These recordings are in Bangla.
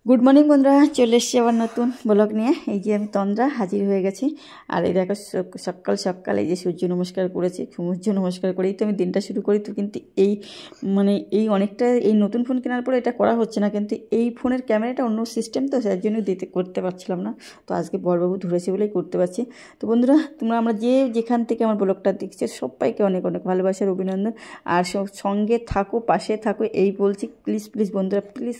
গুড মর্নিং বন্ধুরা, চলে এসছি আবার নতুন ব্লগ নিয়ে। এই যে আমি তন্দ্রা হাজির হয়ে গেছি। আর এই দেখো সকাল সকাল এই যে সূর্য নমস্কার করেছি। সূর্য নমস্কার করেই তো আমি দিনটা শুরু করি। তো কিন্তু এই অনেকটা এই নতুন ফোন কেনার পরে এটা করা হচ্ছে না, কিন্তু এই ফোনের ক্যামেরাটা অন্য সিস্টেম, তো সেই জন্য করতে পারছিলাম না। তো আজকে বড়বাবু ধরেছে বলেই করতে পারছি। তো বন্ধুরা, আমরা যেখান থেকে আমার ব্লগটা দেখছো সবাইকে অনেক অনেক ভালোবাসার অভিনন্দন। আর সঙ্গে থাকো, পাশে থাকো এই বলছি। প্লিজ প্লিজ বন্ধুরা, প্লিজ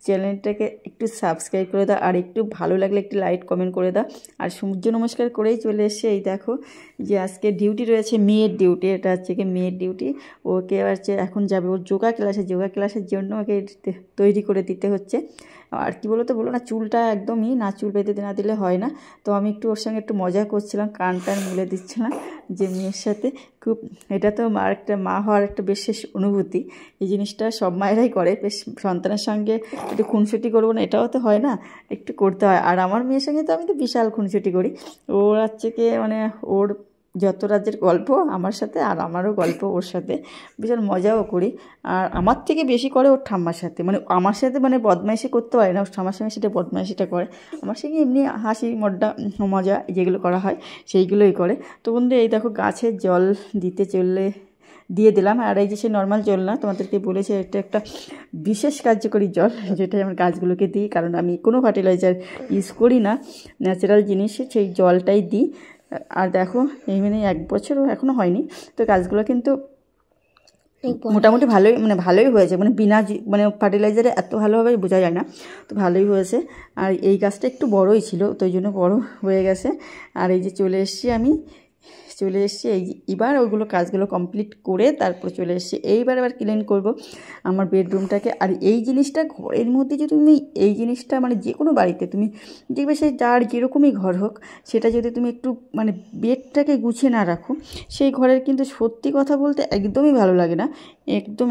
চ্যানেলটাকে একটু সাবস্ক্রাইব করে দাও, আর একটু ভালো লাগলে একটু লাইক কমেন্ট করে দাও। আর সূর্য নমস্কার করেই চলে এসে এই দেখো যে আজকে ডিউটি রয়েছে, মেয়ের ডিউটি। এটা হচ্ছে কি মেয়ের ডিউটি। ওকে হচ্ছে এখন যাবে ওর যোগা ক্লাসের জন্য ওকে তৈরি করে দিতে হচ্ছে। আর কি বলো না, চুলটা একদমই না, চুল বেঁধে না দিলে হয় না। তো আমি একটু ওর সঙ্গে একটু মজা করছিলাম, কান মুলে দিচ্ছিলাম যে মেয়ের সাথে খুব, এটা তো একটা মা হওয়ার একটা বিশেষ অনুভূতি। এই জিনিসটা সব মায়েরাই করে, বেশ সন্তানের সঙ্গে একটু খুনসুটি করবো না, এটাও তো হয় না, একটু করতে হয়। আর আমার মেয়ের সঙ্গে তো আমি তো বিশাল খুনসুটি করি। ওর হচ্ছে কি ওর যত রাজ্যের গল্প আমার সাথে, আর আমারও গল্প ওর সাথে, বিশাল মজাও করি। আর আমার থেকে বেশি করে ওর ঠাম্মার সাথে, আমার সাথে বদমাইশি করতে পারে না, ওর ঠাম্মার সঙ্গে সেটা বদমাইশিটা করে। আমার সঙ্গে এমনি হাসি মজা যেগুলো করা হয় সেইগুলোই করে। তো বন্ধু এই দেখো গাছে জল দিয়ে দিলাম। আর এই যে সে নর্মাল জল না, তোমাদেরকে বলেছে এটা একটা বিশেষ কার্যকরী জল, যেটাই আমার গাছগুলোকে দিই, কারণ আমি কোনো ফার্টিলাইজার ইউজ করি না, ন্যাচারাল জিনিস সেই জলটাই দিই। আর দেখো এই 1 বছরও এখনও হয়নি, তো গাছগুলো কিন্তু মোটামুটি ভালোই হয়েছে, বিনা ফার্টিলাইজারে এত ভালোভাবে বোঝা যায় না, তো ভালোই হয়েছে। আর এই গাছটা একটু বড়ই ছিল, তো ওই জন্য বড়ো হয়ে গেছে। আর এই যে চলে এসেছি এই এবার ওইগুলো কাজগুলো কমপ্লিট করে তারপর চলে এসেছি। এইবার আবার ক্লিন করব আমার বেডরুমটাকে। আর এই জিনিসটা ঘরের মধ্যে যদি তুমি এই জিনিসটা যে কোনো বাড়িতে তুমি দেখবে, সে যার যেরকমই ঘর হোক, সেটা যদি তুমি একটু বেডটাকে গুছিয়ে না রাখো, সেই ঘরের কিন্তু সত্যি কথা বলতে একদমই ভালো লাগে না।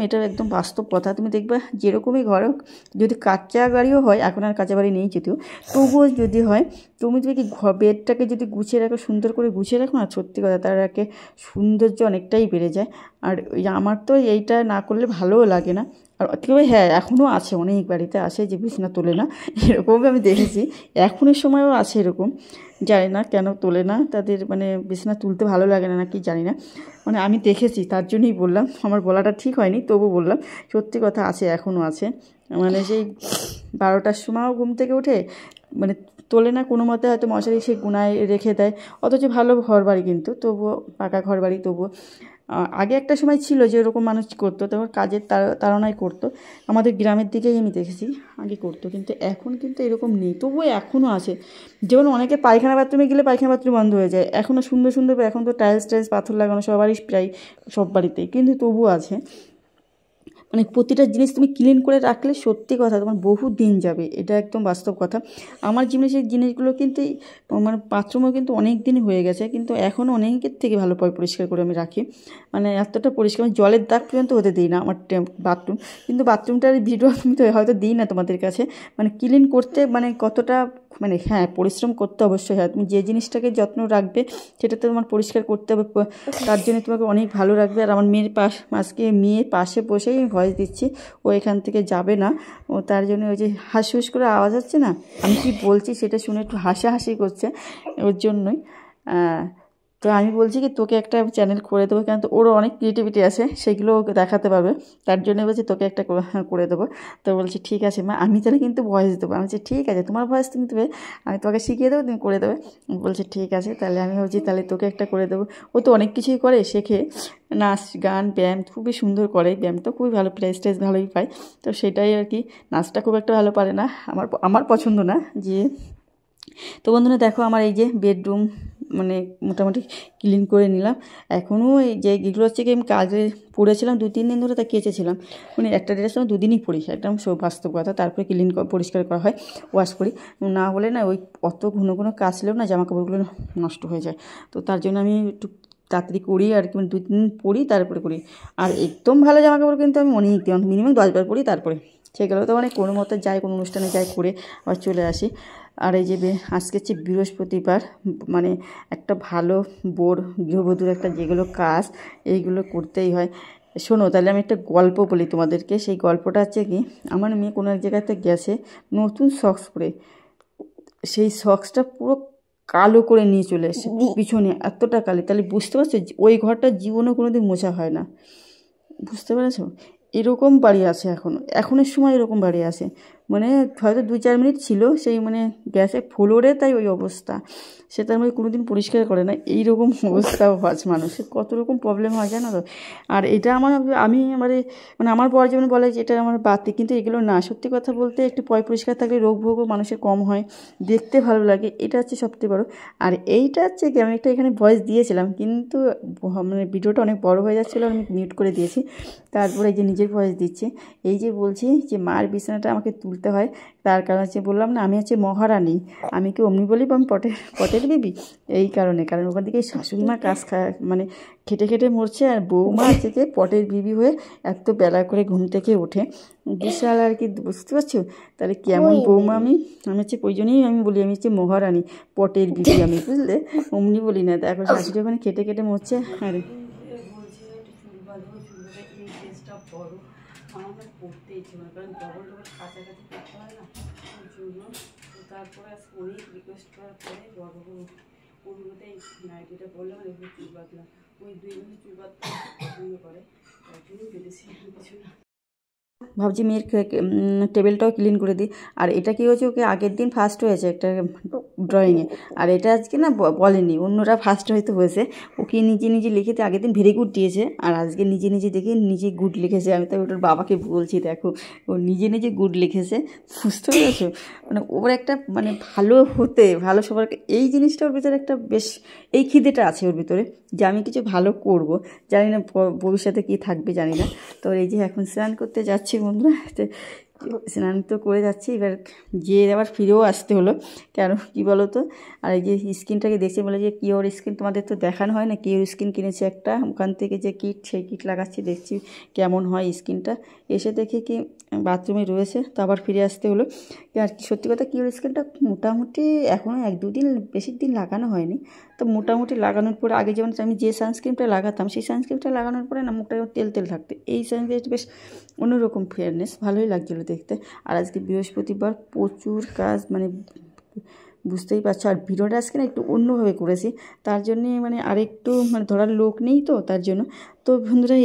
এটা একদম বাস্তব কথা। তুমি দেখবে যেরকমই ঘর হোক, যদি কাঁচা বাড়িও হয়, এখন আর কাঁচা বাড়ি নেই যদিও, তবুও যদি হয়, তুমি কি বেডটাকে যদি গুছিয়ে রাখো, সুন্দর করে গুছিয়ে রাখো না, সত্যি কথা তার একে সৌন্দর্য অনেকটাই বেড়ে যায়। আর আমার তো এইটা না করলে ভালোও লাগে না। আর তবে হ্যাঁ, এখনও আছে, অনেক বাড়িতে আসে যে বিছানা তোলে না, এরকমই আমি দেখেছি। এখনের সময়ও আছে এরকম, জানি না কেন তোলে না, তাদের বিছানা তুলতে ভালো লাগে না নাকি জানি না, আমি দেখেছি, তার জন্যই বললাম। আমার বলাটা ঠিক হয়নি, তবু বললাম, সত্যি কথা আছে, এখনও আছে। সেই 12টার সময়ও ঘুম থেকে উঠে তোলে না, কোনো মতে হয়তো মশারি সে গুনায় রেখে দেয়। অথচ ভালো ঘর বাড়ি, কিন্তু তবুও পাকা ঘর বাড়ি, তবুও আগে একটা সময় ছিল যে এরকম মানুষ করতো, তখন কাজের তাড়নায় করতো। আমাদের গ্রামের দিকেই আমি দেখেছি আগে করতো, কিন্তু এখন কিন্তু এরকম নেই, তবুও এখনও আছে। যেমন অনেকে পায়খানা বাথরুমে গেলে পায়খানা বাথরুম বন্ধ হয়ে যায়, এখনও সুন্দর সুন্দর, এখন তো টাইলস পাথর লাগানো সবারই, প্রায় সব বাড়িতেই, কিন্তু তবুও আছে। প্রতিটা জিনিস তুমি ক্লিন করে রাখলে সত্যি কথা তোমার বহু দিন যাবে, এটা একদম বাস্তব কথা। আমার জিনিসগুলো কিন্তু বাথরুমও কিন্তু অনেক দিন হয়ে গেছে, কিন্তু এখনও অনেকের থেকে ভালো পরিষ্কার করে আমি রাখি। এতটা পরিষ্কার, জলের দাগ পর্যন্ত হতে দিই না আমার বাথরুম। কিন্তু বাথরুমটার ভিডিও আমি তো হয়তো দিই না তোমাদের কাছে, ক্লিন করতে কতটা হ্যাঁ, পরিশ্রম করতে অবশ্যই হয়। তুমি যে জিনিসটাকে যত্ন রাখবে সেটা তো তোমার পরিষ্কার করতে হবে, তার জন্য তোমাকে অনেক ভালো রাখবে। আর আমার আজকে মেয়ের পাশে বসেই ভয়েস দিচ্ছি, ও এখান থেকে যাবে না, ও তার জন্য ওই যে হাঁস করে আওয়াজ হচ্ছে না, আমি কি বলছি সেটা শুনে একটু হাসাহাসি করছে, ওর জন্যই। তো আমি বলছি কি তোকে একটা চ্যানেল করে দেবো, কারণ তো ওরও অনেক ক্রিয়েটিভিটি আছে, সেগুলো ওকে দেখাতে পারবে, তার জন্য বলছি তোকে একটা করে দেবো। তো বলছি ঠিক আছে মা, আমি তাহলে কিন্তু ভয়েস দেবো। আমি বলছি ঠিক আছে, তোমার ভয়েস তুমি দেবে, আমি তোমাকে শিখিয়ে দেবো, তুমি করে দেবে। বলছি ঠিক আছে, তাহলে আমি ভাবছি তাহলে তোকে একটা করে দেবো। ও তো অনেক কিছুই করে, শেখে, নাচ গান ব্যায়াম খুবই সুন্দর করে, ব্যায়াম তো খুবই ভালো, প্রাইজ ভালোই পায়। তো সেটাই আর কি, নাচটা খুব একটা ভালো পারে না, আমার পছন্দ না যে। তো বন্ধুরা দেখো, আমার এই যে বেডরুম মোটামুটি ক্লিন করে নিলাম। এখনও এই যে এগুলো হচ্ছে কি আমি কাজে পরেছিলাম 2-3 দিন ধরে, তা কেচেছিলাম, একটা ড্রেস আমি 2 দিনই পরি, একদম বাস্তব কথা। তারপরে পরিষ্কার করা হয়, ওয়াশ করি, না হলে না ওই অত ঘন ঘন কাচলেও না জামা কাপড়গুলো নষ্ট হয়ে যায়। তো তার জন্য আমি একটু তাড়াতাড়ি করি আর কি, 2 দিন পরি তারপরে করি। আর একদম ভালো জামা কাপড় কিন্তু আমি অনেক দিন, মিনিমাম 10 বার পরি, তারপরে সেগুলো তো কোনো মতে যাই, কোনো অনুষ্ঠানে যাই, করে আবার চলে আসি। আর এই যে আজকে হচ্ছে বৃহস্পতিবার, একটা ভালো গৃহবধূর একটা যেগুলো কাজ, এইগুলো করতেই হয়। শোনো তাহলে আমি একটা গল্প বলি তোমাদেরকে। সেই গল্পটা হচ্ছে কি, আমার মেয়ে কোনো এক জায়গাতে গেছে নতুন সক্স পরে, সেই সক্সটা পুরো কালো করে নিয়ে চলে এসে পিছনে, এতটা কালি। তাহলে বুঝতে পারছো ওই ঘরটা জীবনেও কোনো দিন মোছা হয় না, বুঝতে পেরেছো? এরকম বাড়ি আছে এখনের সময় এরকম বাড়ি আছে, মানে হয়তো 2-4 মিনিট ছিল সেই মানে গ্যাসে ফ্লোরে, তাই ওই অবস্থা। সে তার মধ্যে কোনো দিন পরিষ্কার করে না, এইরকম অবস্থাও আছে মানুষের, কত রকম প্রবলেম হয় জানো তো। আর এটা আমি মানে আমার পর যেমন বলে যে এটা আমার বাড়তি, কিন্তু এগুলো না, সত্যি কথা বলতে একটু পরিষ্কার থাকলে রোগ ভোগও মানুষের কম হয়, দেখতে ভালো লাগে, এটা হচ্ছে সবথেকে বড়। আর এইটা হচ্ছে কি, আমি একটা এখানে ভয়েস দিয়েছিলাম, কিন্তু মানে ভিডিওটা অনেক বড় হয়ে যাচ্ছিলো, আমি মিউট করে দিয়েছি। তারপরে এই যে নিজের ভয়েস দিচ্ছে, এই যে বলছি যে মার বিছানাটা আমাকে তুলতে হয়, তার কারণ হচ্ছে বললাম না আমি হচ্ছে মহারানী, আমি কি অমনি বলি বা আমি পটের বিবি, এই কারণ ওখান থেকে শাশুড়ি মা মানে খেটে খেটে মরছে, আর বৌমা থেকে পটের বিবি হয়ে এত বেলা করে ঘুম থেকে ওঠে, বিশাল আর কি, বুঝতে পারছো? তাহলে কেমন বৌমা আমি হচ্ছে, ওই জন্যই আমি বলি আমি হচ্ছে মহারানী, পটের বিবি আমি, বুঝলে? অমনি বলি না। এখন শাশুড়ি ওখানে খেটে খেটে মরছে। আরে আমার পড়তে ইচ্ছে হয়, কারণ ডবল কাছাকাছি করতে হয় না, ওই জন্য। তারপরে আজকে অনেক রিকোয়েস্ট করার পরে বড় অনুরোধে নাইটিটা বললাম, এগুলো চুল বাঁধলাম। ওই 2 মাসে চুল বাঁধতে পছন্দ করে, তার জন্যই বেঁধেছি, কিছু না। ভাবছি মেয়ের টেবিলটাও ক্লিন করে দিই। আর এটা কী হয়েছে, ওকে আগের দিন ফার্স্ট হয়েছে একটা ড্রয়িংয়ে, আর এটা আজকে না বলেনি, অন্যরা ফার্স্ট হয়তো হয়েছে, ওকে নিজে নিজে লিখেতে আগের দিন ভেরি গুড দিয়েছে, আর আজকে নিজে নিজে দেখে নিজে গুড লিখেছে। আমি তাই ওটার বাবাকে বলছি, দেখো ও নিজে নিজে গুড লিখেছে, বুঝতে পেরেছো? মানে ওর একটা মানে ভালো সবার, এই জিনিসটা ওর ভিতরে একটা বেশ, এই খিদেটা আছে ওর ভিতরে যে আমি কিছু ভালো করব, জানি না ভবিষ্যতে কী থাকবে জানি না। তো এই যে এখন স্নান করতে যাচ্ছি বন্ধুরা, স্নান তো করে যাচ্ছি, এবার গিয়ে আবার ফিরেও আসতে হলো, কেন কী বলো তো। আর এই যে স্কিনটাকে দেখছি, বলে যে কিওর স্কিন, তোমাদের তো দেখানো হয় না, কিওর স্কিন কিনেছে একটা ওখান থেকে যে কিট, সেই কিট লাগাচ্ছি, দেখছি কেমন হয় স্কিনটা। এসে দেখি কি বাথরুমে রয়েছে, তো আবার ফিরে আসতে হলো। আর সত্যি কথা কিওর স্কিনটা মোটামুটি এখনও 1-2 দিন, বেশি দিন লাগানো হয়নি, তো মোটামুটি লাগানোর পরে, আগে যেমন আমি যে সানস্ক্রিনটা লাগাতাম, সেই সানস্ক্রিনটা লাগানোর পরে না মুখটা তেল তেল থাকতো, এই সানস্ক্রিনটা বেশ অন্যরকম ফেয়ারনেস, ভালোই লাগছিলো দেখতে। আর আজকে বৃহস্পতিবার, প্রচুর কাজ, মানে বুঝতেই পারছো। আর ভিডিওটা আজকে না একটু অন্যভাবে করেছি, তার জন্যে মানে আরেকটু মানে ধরার লোক নেই তো, তার জন্য। তো বন্ধুরা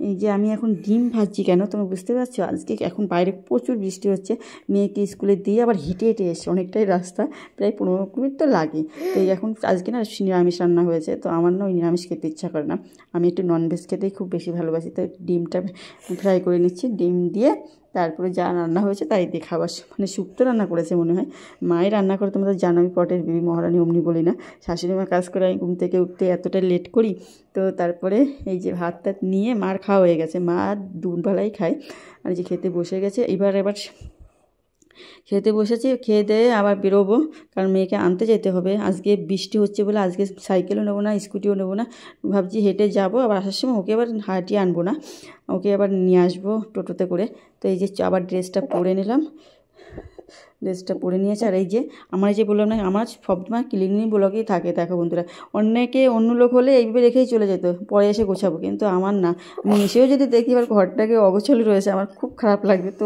এই যে আমি এখন ডিম ভাজছি, কেন তুমি বুঝতে পারছো? আজকে এখন বাইরে প্রচুর বৃষ্টি হচ্ছে, মেয়েকে স্কুলে দিয়ে আবার হেঁটে হেঁটে এসে, অনেকটাই রাস্তা, প্রায় 15 মিনিট তো লাগে। তো এখন আজকে না নিরামিষ রান্না হয়েছে, তো আমার না ওই নিরামিষ খেতে ইচ্ছা করে না, আমি একটু ননভেজ খেতেই খুব বেশি ভালোবাসি। তো ডিমটা ফ্রাই করে নিচ্ছি, ডিম দিয়ে তারপরে যা রান্না হয়েছে তাই দিয়ে খাবার, মানে শুক্তো রান্না করেছে মনে হয়, মায়ের রান্না করে, তোমরা জানো আমি পটের বিবি মহারানী অমনি বলি না। শাশুড়ি মা কাজ করে, আমি ঘুম থেকে উঠতে এতটা লেট করি। তো তারপরে এই যে ভাতটা নিয়ে মার খাওয়া হয়ে গেছে, মা দুবেলাই খায়, আর যে খেতে বসে গেছে। এবার খেতে বসেছি, খেয়ে দিয়ে আবার বেরোবো, কারণ মেয়েকে আনতে যেতে হবে। আজকে বৃষ্টি হচ্ছে বলে আজকে সাইকেলও নেবো না, স্কুটিও নেবো না, ভাবছি হেঁটে যাবো, আবার আসার সময় ওকে আবার হাঁটিয়ে আনবো না, ওকে আবার নিয়ে আসবো টোটোতে করে। তো এই যে আবার ড্রেসটা পরে নিলাম, ড্রেসটা পরে নিয়েছে। আর এই যে আমার যে বললাম না, আমার সবসময় ক্লিনিং ব্লগেই থাকে, দেখো বন্ধুরা, অন্য লোক হলে এইভাবে রেখেই চলে যেত, পরে এসে গোছাবো, কিন্তু আমার না, আমি এসেও যদি দেখি এবার ঘরটাকে অগোছালো রয়েছে, আমার খুব খারাপ লাগবে। তো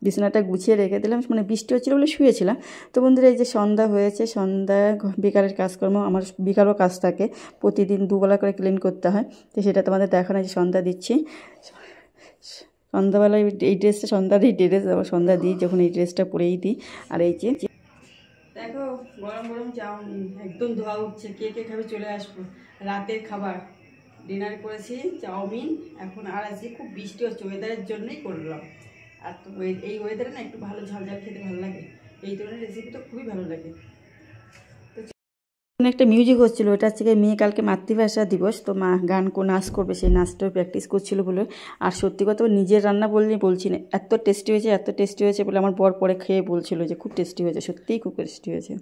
বিছানাটা গুছিয়ে রেখে দিলাম, মানে বৃষ্টি হচ্ছিলো বলে শুয়েছিলাম। তো বন্ধুরা এই যে সন্ধ্যা হয়েছে, সন্ধ্যা বিকালের কাজকর্ম, আমার বিকালও কাজ থাকে, প্রতিদিন 2 বেলা করে ক্লিন করতে হয়, তো সেটা তোমাদের দেখানো, যে সন্ধ্যা দিচ্ছি। সন্ধ্যাবেলায় এই ড্রেসটা সন্ধ্যাতেই ড্রেস, আবার সন্ধ্যা দিই যখন এই ড্রেসটা পরেই দিই। আর এই যে দেখো গরম গরম চাউমিন একদম ধোয়া উঠছে, কে কে খাবে চলে আসবো। রাতের খাবার ডিনার করেছি চাউমিন এখন, আর আজকে খুব বৃষ্টি হচ্ছে, ওয়েদারের জন্যই করলাম। আর তো এই ওয়েদারে না একটু ভালো ঝাল খেতে ভালো লাগে, এই ধরনের রেসিপি তো খুবই ভালো লাগে। একটা মিউজিক হচ্ছিল, ওটা হচ্ছে মেয়ে কালকে মাতৃভাষা দিবস, তো মা নাচ করবে, সেই নাচটাও প্র্যাকটিস করছিল বলে। আর সত্যি কথা নিজের রান্না বলছি না, এত টেস্টি হয়েছে বলে আমার বর পরে খেয়ে বলছিল যে খুব টেস্টি হয়েছে, সত্যিই খুব টেস্টি হয়েছে।